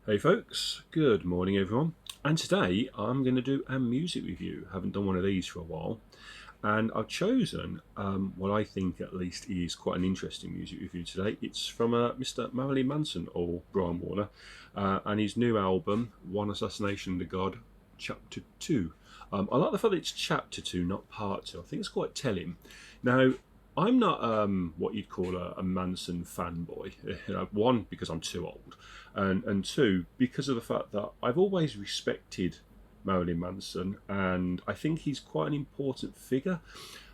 Hey folks, good morning everyone. And today I'm going to do a music review. Haven't done one of these for a while. And I've chosen what I think at least is quite an interesting music review today. It's from Mr. Marilyn Manson, or Brian Warner, and his new album, One Assassination and the God, Chapter 2. I like the fact that it's Chapter 2, not Part 2. I think it's quite telling. Now, I'm not what you'd call a Manson fanboy. One, because I'm too old, and two, because of the fact that I've always respected Marilyn Manson, and I think he's quite an important figure.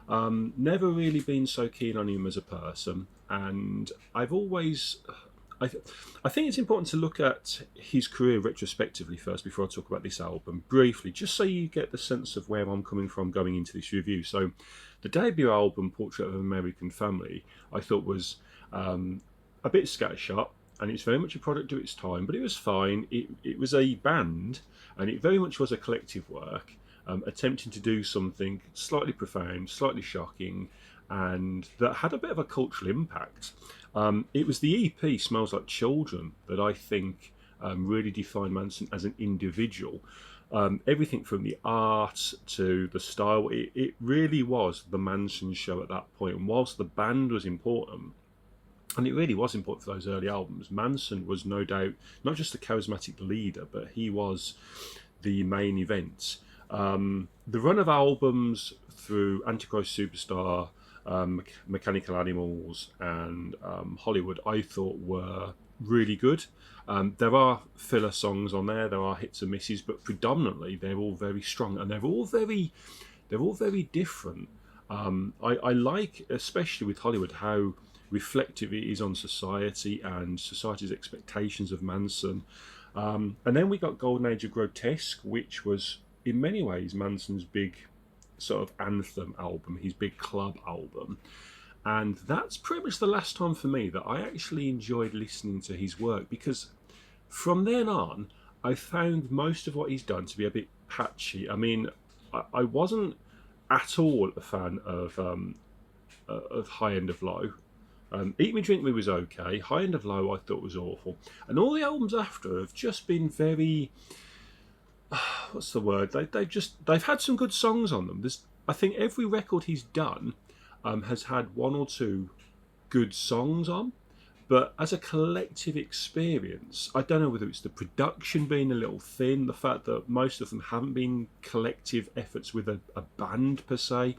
Never really been so keen on him as a person, and I've always. I think it's important to look at his career retrospectively first before I talk about this album briefly, just so you get the sense of where I'm coming from going into this review. So, the debut album, Portrait of an American Family, I thought was a bit scattershot, and it's very much a product of its time, but it was fine. It was a band, and it very much was a collective work, attempting to do something slightly profound, slightly shocking, and that had a bit of a cultural impact. It was the EP Smells Like Children that I think really defined Manson as an individual. Everything from the art to the style, it really was the Manson show at that point. And whilst the band was important, and it really was important for those early albums, Manson was no doubt not just a charismatic leader, but he was the main event. The run of albums through Antichrist Superstar, Mechanical Animals, and Hollywood, I thought were really good. There are filler songs on there, there are hits and misses, but predominantly they're all very strong, and they're all very different. I like, especially with Hollywood, how reflective it is on society and society's expectations of Manson. And then we got Golden Age of Grotesque, which was in many ways Manson's big sort of anthem album, his big club album. And that's pretty much the last time for me that I actually enjoyed listening to his work, because from then on, I found most of what he's done to be a bit patchy. I mean, I wasn't at all a fan of High End of Low. Eat Me, Drink Me was okay. High End of Low I thought was awful. And all the albums after have just been very, what's the word? They've had some good songs on them. I think every record he's done has had one or two good songs on, but as a collective experience, I don't know whether it's the production being a little thin, the fact that most of them haven't been collective efforts with a band per se,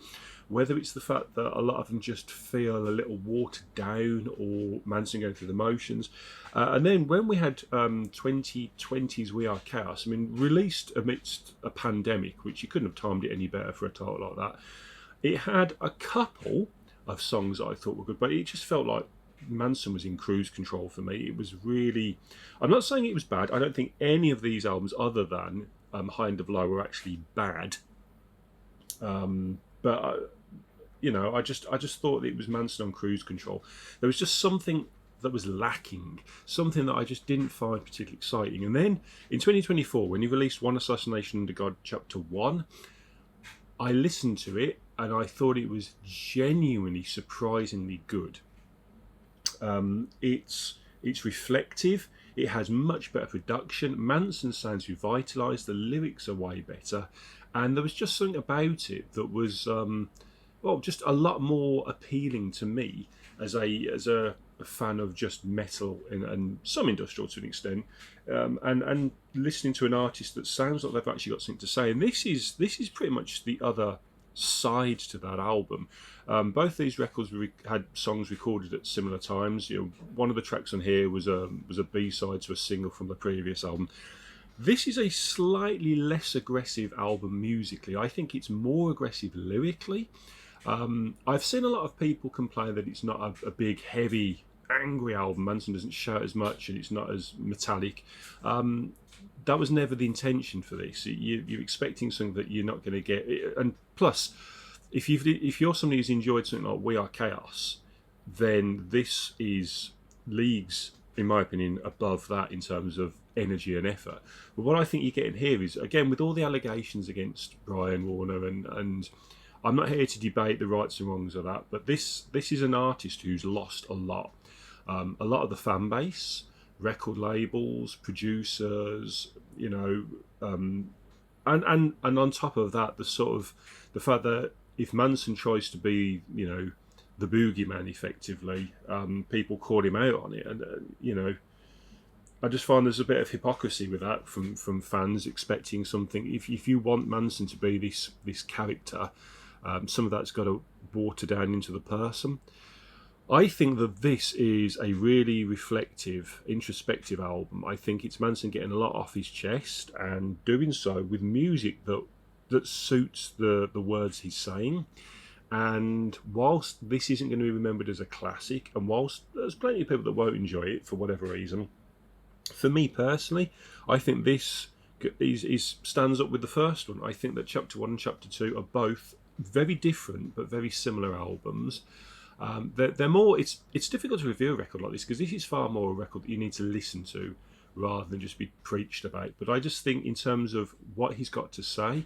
whether it's the fact that a lot of them just feel a little watered down, or Manson going through the motions. And then when we had 2020's We Are Chaos, I mean, released amidst a pandemic, which you couldn't have timed it any better for a title like that, it had a couple of songs that I thought were good, but it just felt like Manson was in cruise control for me. It was really. I'm not saying it was bad. I don't think any of these albums, other than High End of Low, were actually bad. But I just thought it was Manson on cruise control. There was just something that was lacking, something that I just didn't find particularly exciting. And then in 2024, when he released One Assassination and the God Chapter 1, I listened to it and I thought it was genuinely surprisingly good. It's reflective. It has much better production. Manson sounds revitalised. The lyrics are way better, and there was just something about it that was, just a lot more appealing to me as a fan of just metal and some industrial to an extent, and listening to an artist that sounds like they've actually got something to say. And this is pretty much the other side to that album. Both these records had songs recorded at similar times. One of the tracks on here was a B-side to a single from the previous album. This is a slightly less aggressive album musically. I think it's more aggressive lyrically. I've seen a lot of people complain that it's not a big, heavy, angry album. Manson doesn't shout as much and it's not as metallic. That was never the intention for this. You're expecting something that you're not going to get. And plus, if you're somebody who's enjoyed something like We Are Chaos, then this is leagues, in my opinion, above that in terms of energy and effort. But what I think you're getting here is, again, with all the allegations against Brian Warner, and I'm not here to debate the rights and wrongs of that, but this is an artist who's lost a lot. A lot of the fan base record labels, producers, you know, and on top of that, the sort of the fact that if Manson tries to be, you know, the boogeyman effectively, people call him out on it, and you know, I just find there's a bit of hypocrisy with that from fans expecting something. If you want Manson to be this character, some of that's got to water down into the person. I think that this is a really reflective, introspective album. I think it's Manson getting a lot off his chest and doing so with music that suits the words he's saying. And whilst this isn't going to be remembered as a classic, and whilst there's plenty of people that won't enjoy it for whatever reason, for me personally, I think this is stands up with the first one. I think that Chapter 1 and Chapter 2 are both very different but very similar albums. They're more. It's difficult to review a record like this because this is far more a record that you need to listen to rather than just be preached about. But I just think in terms of what he's got to say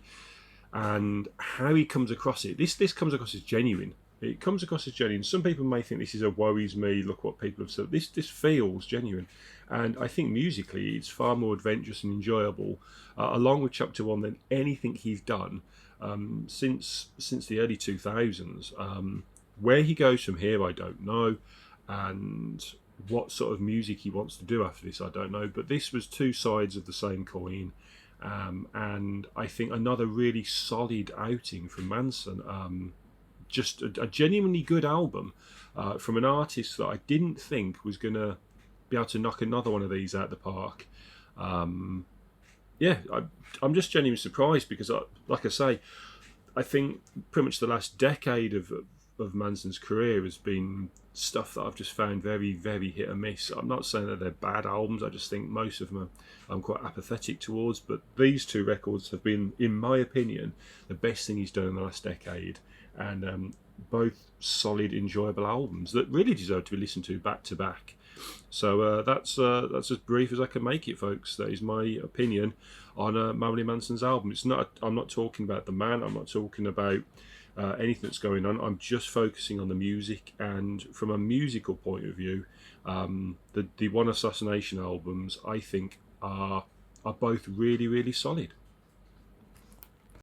and how he comes across it, this comes across as genuine. It comes across as genuine. Some people may think this is a worries me. Look what people have said. This feels genuine, and I think musically it's far more adventurous and enjoyable, along with Chapter 1 than anything he's done since the early 2000s. Where he goes from here, I don't know, and what sort of music he wants to do after this, I don't know. But this was two sides of the same coin, and I think another really solid outing from Manson. Just a genuinely good album from an artist that I didn't think was going to be able to knock another one of these out the park. Yeah, I'm just genuinely surprised because, like I say, I think pretty much the last decade of Manson's career has been stuff that I've just found very, very hit or miss. I'm not saying that they're bad albums. I just think most of them I'm quite apathetic towards. But these two records have been, in my opinion, the best thing he's done in the last decade, and both solid, enjoyable albums that really deserve to be listened to back to back. So that's as brief as I can make it, folks. That is my opinion on Marilyn Manson's album. It's not. I'm not talking about the man. I'm not talking about anything that's going on. I'm just focusing on the music, and from a musical point of view, the One Assassination albums I think are both really, really solid.